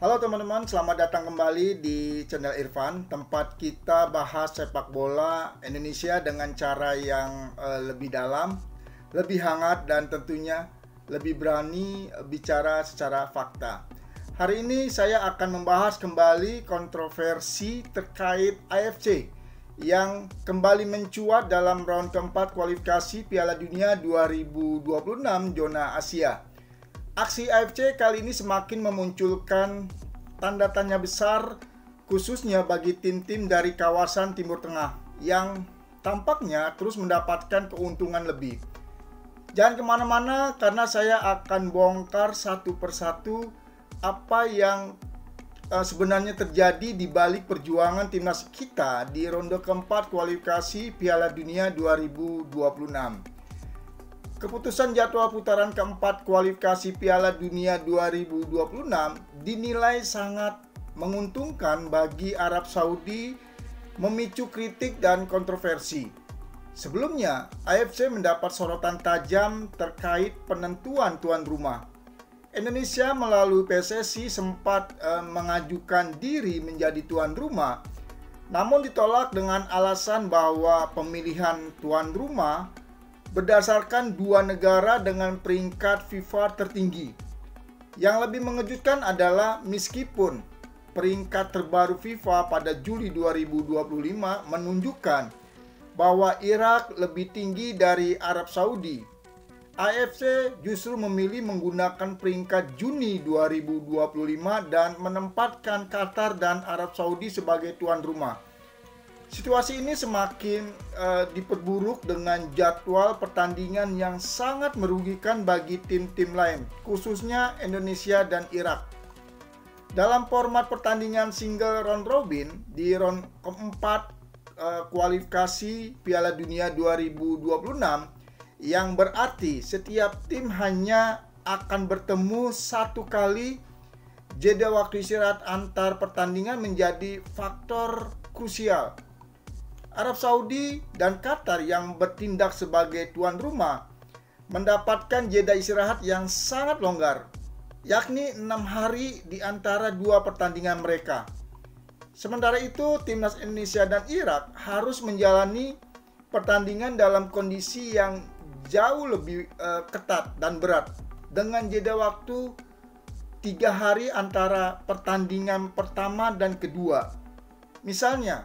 Halo teman-teman, selamat datang kembali di channel Irfan, tempat kita bahas sepak bola Indonesia dengan cara yang lebih dalam, lebih hangat, dan tentunya lebih berani bicara secara fakta. Hari ini saya akan membahas kembali kontroversi terkait AFC yang kembali mencuat dalam round keempat kualifikasi Piala Dunia 2026 zona Asia. Aksi AFC kali ini semakin memunculkan tanda tanya besar, khususnya bagi tim-tim dari kawasan Timur Tengah yang tampaknya terus mendapatkan keuntungan lebih. Jangan kemana-mana karena saya akan bongkar satu persatu apa yang sebenarnya terjadi di balik perjuangan timnas kita di ronde keempat kualifikasi Piala Dunia 2026. Keputusan jadwal putaran keempat kualifikasi Piala Dunia 2026 dinilai sangat menguntungkan bagi Arab Saudi, memicu kritik dan kontroversi. Sebelumnya, AFC mendapat sorotan tajam terkait penentuan tuan rumah. Indonesia melalui PSSI sempat mengajukan diri menjadi tuan rumah, namun ditolak dengan alasan bahwa pemilihan tuan rumah berdasarkan dua negara dengan peringkat FIFA tertinggi. Yang lebih mengejutkan adalah meskipun peringkat terbaru FIFA pada Juli 2025 menunjukkan bahwa Irak lebih tinggi dari Arab Saudi, AFC justru memilih menggunakan peringkat Juni 2025 dan menempatkan Qatar dan Arab Saudi sebagai tuan rumah. Situasi ini semakin diperburuk dengan jadwal pertandingan yang sangat merugikan bagi tim-tim lain, khususnya Indonesia dan Irak. Dalam format pertandingan single round robin di round keempat kualifikasi Piala Dunia 2026, yang berarti setiap tim hanya akan bertemu satu kali, jeda waktu istirahat antar pertandingan menjadi faktor krusial. Arab Saudi dan Qatar yang bertindak sebagai tuan rumah mendapatkan jeda istirahat yang sangat longgar, yakni 6 hari di antara dua pertandingan mereka. Sementara itu, timnas Indonesia dan Irak harus menjalani pertandingan dalam kondisi yang jauh lebih ketat dan berat, dengan jeda waktu 3 hari antara pertandingan pertama dan kedua. Misalnya,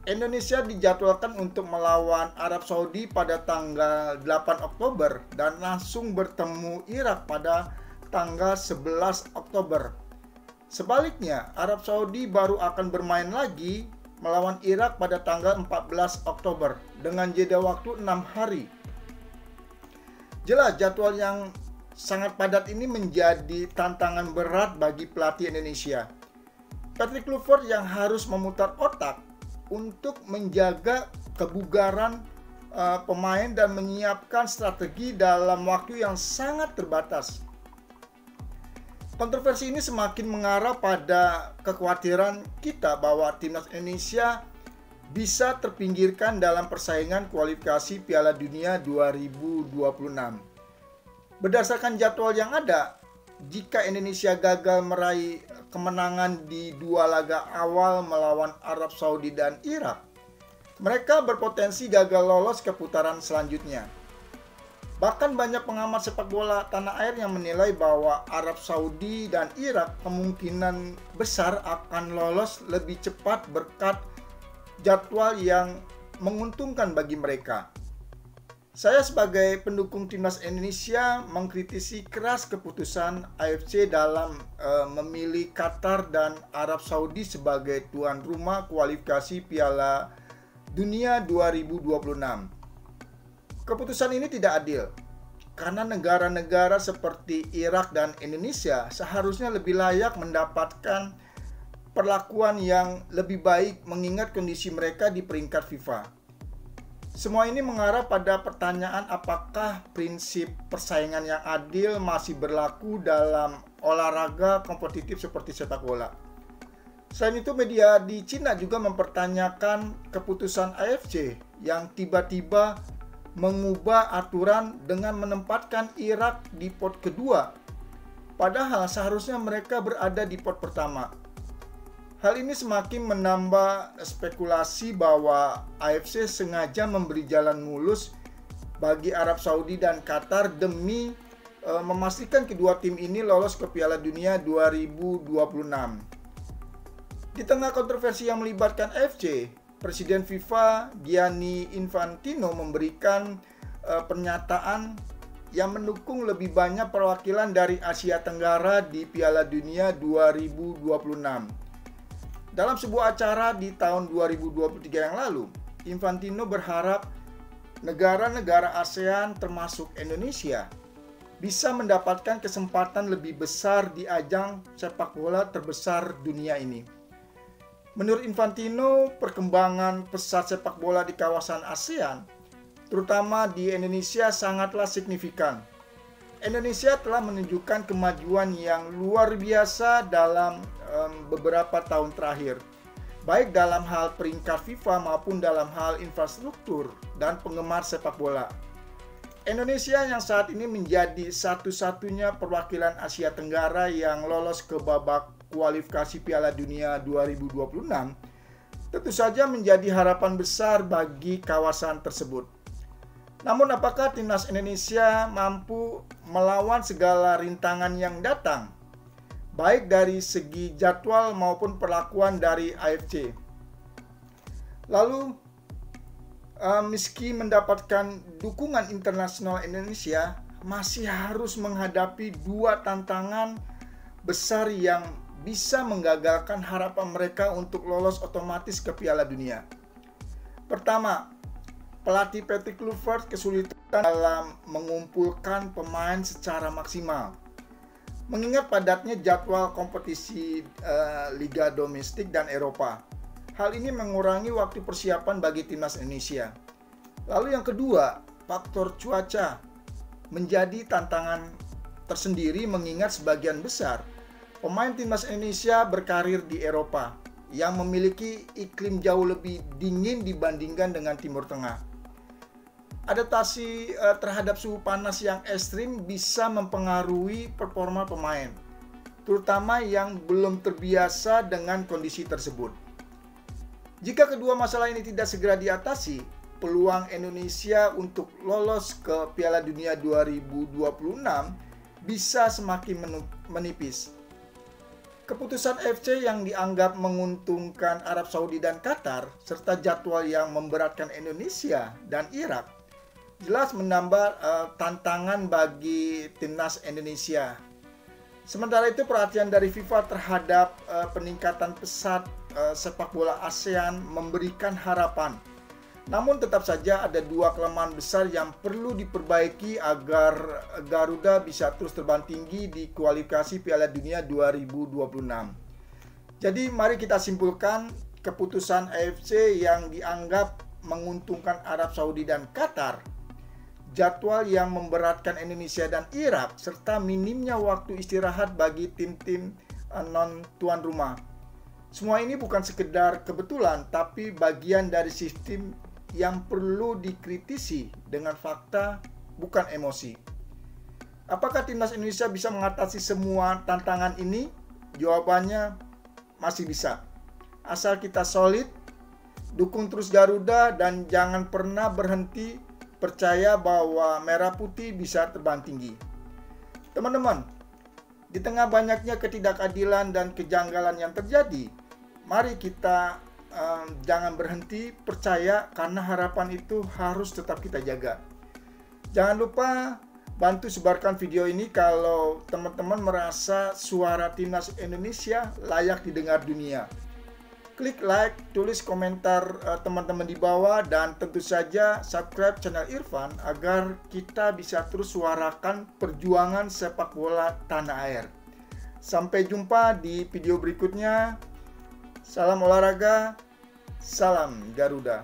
Indonesia dijadwalkan untuk melawan Arab Saudi pada tanggal 8 Oktober dan langsung bertemu Irak pada tanggal 11 Oktober. Sebaliknya, Arab Saudi baru akan bermain lagi melawan Irak pada tanggal 14 Oktober dengan jeda waktu 6 hari. Jelas jadwal yang sangat padat ini menjadi tantangan berat bagi pelatih Indonesia. Patrick Kluivert yang harus memutar otak untuk menjaga kebugaran pemain dan menyiapkan strategi dalam waktu yang sangat terbatas. Kontroversi ini semakin mengarah pada kekhawatiran kita bahwa timnas Indonesia bisa terpinggirkan dalam persaingan kualifikasi Piala Dunia 2026. Berdasarkan jadwal yang ada, jika Indonesia gagal meraih kemenangan di dua laga awal melawan Arab Saudi dan Irak, mereka berpotensi gagal lolos ke putaran selanjutnya. Bahkan banyak pengamat sepak bola tanah air yang menilai bahwa Arab Saudi dan Irak kemungkinan besar akan lolos lebih cepat berkat jadwal yang menguntungkan bagi mereka. Saya sebagai pendukung timnas Indonesia mengkritisi keras keputusan AFC dalam memilih Qatar dan Arab Saudi sebagai tuan rumah kualifikasi Piala Dunia 2026. Keputusan ini tidak adil karena negara-negara seperti Irak dan Indonesia seharusnya lebih layak mendapatkan perlakuan yang lebih baik mengingat kondisi mereka di peringkat FIFA. Semua ini mengarah pada pertanyaan apakah prinsip persaingan yang adil masih berlaku dalam olahraga kompetitif seperti sepak bola. Selain itu, media di Cina juga mempertanyakan keputusan AFC yang tiba-tiba mengubah aturan dengan menempatkan Irak di pot kedua Padahal seharusnya mereka berada di pot pertama. Hal ini semakin menambah spekulasi bahwa AFC sengaja memberi jalan mulus bagi Arab Saudi dan Qatar demi memastikan kedua tim ini lolos ke Piala Dunia 2026. Di tengah kontroversi yang melibatkan AFC, Presiden FIFA Gianni Infantino memberikan pernyataan yang mendukung lebih banyak perwakilan dari Asia Tenggara di Piala Dunia 2026. Dalam sebuah acara di tahun 2023 yang lalu, Infantino berharap negara-negara ASEAN termasuk Indonesia bisa mendapatkan kesempatan lebih besar di ajang sepak bola terbesar dunia ini. Menurut Infantino, perkembangan pesat sepak bola di kawasan ASEAN, terutama di Indonesia, sangatlah signifikan. Indonesia telah menunjukkan kemajuan yang luar biasa dalam beberapa tahun terakhir, baik dalam hal peringkat FIFA maupun dalam hal infrastruktur dan penggemar sepak bola. Indonesia yang saat ini menjadi satu-satunya perwakilan Asia Tenggara yang lolos ke babak kualifikasi Piala Dunia 2026 tentu saja menjadi harapan besar bagi kawasan tersebut. Namun apakah timnas Indonesia mampu melawan segala rintangan yang datang, baik dari segi jadwal maupun perlakuan dari AFC? Lalu, meski mendapatkan dukungan internasional Indonesia, masih harus menghadapi dua tantangan besar yang bisa menggagalkan harapan mereka untuk lolos otomatis ke Piala Dunia. Pertama, pelatih Patrick Kluivert kesulitan dalam mengumpulkan pemain secara maksimal. Mengingat padatnya jadwal kompetisi Liga Domestik dan Eropa. Hal ini mengurangi waktu persiapan bagi timnas Indonesia. Lalu yang kedua, faktor cuaca menjadi tantangan tersendiri mengingat sebagian besar pemain timnas Indonesia berkarir di Eropa yang memiliki iklim jauh lebih dingin dibandingkan dengan Timur Tengah. Adaptasi terhadap suhu panas yang ekstrim bisa mempengaruhi performa pemain, terutama yang belum terbiasa dengan kondisi tersebut. Jika kedua masalah ini tidak segera diatasi, peluang Indonesia untuk lolos ke Piala Dunia 2026 bisa semakin menipis. Keputusan AFC yang dianggap menguntungkan Arab Saudi dan Qatar, serta jadwal yang memberatkan Indonesia dan Irak, jelas menambah tantangan bagi timnas Indonesia. Sementara itu, perhatian dari FIFA terhadap peningkatan pesat sepak bola ASEAN memberikan harapan. Namun tetap saja ada dua kelemahan besar yang perlu diperbaiki agar Garuda bisa terus terbang tinggi di kualifikasi Piala Dunia 2026. Jadi mari kita simpulkan, keputusan AFC yang dianggap menguntungkan Arab Saudi dan Qatar, jadwal yang memberatkan Indonesia dan Irak, serta minimnya waktu istirahat bagi tim-tim non tuan rumah. Semua ini bukan sekedar kebetulan, tapi bagian dari sistem yang perlu dikritisi dengan fakta, bukan emosi. Apakah timnas Indonesia bisa mengatasi semua tantangan ini? Jawabannya masih bisa. Asal kita solid, dukung terus Garuda, dan jangan pernah berhenti percaya bahwa merah putih bisa terbang tinggi. Teman-teman, di tengah banyaknya ketidakadilan dan kejanggalan yang terjadi, mari kita jangan berhenti percaya, karena harapan itu harus tetap kita jaga. Jangan lupa bantu sebarkan video ini kalau teman-teman merasa suara timnas Indonesia layak didengar dunia. Klik like, tulis komentar teman-teman di bawah, dan tentu saja subscribe channel Irfan agar kita bisa terus suarakan perjuangan sepak bola tanah air. Sampai jumpa di video berikutnya. Salam olahraga, salam Garuda.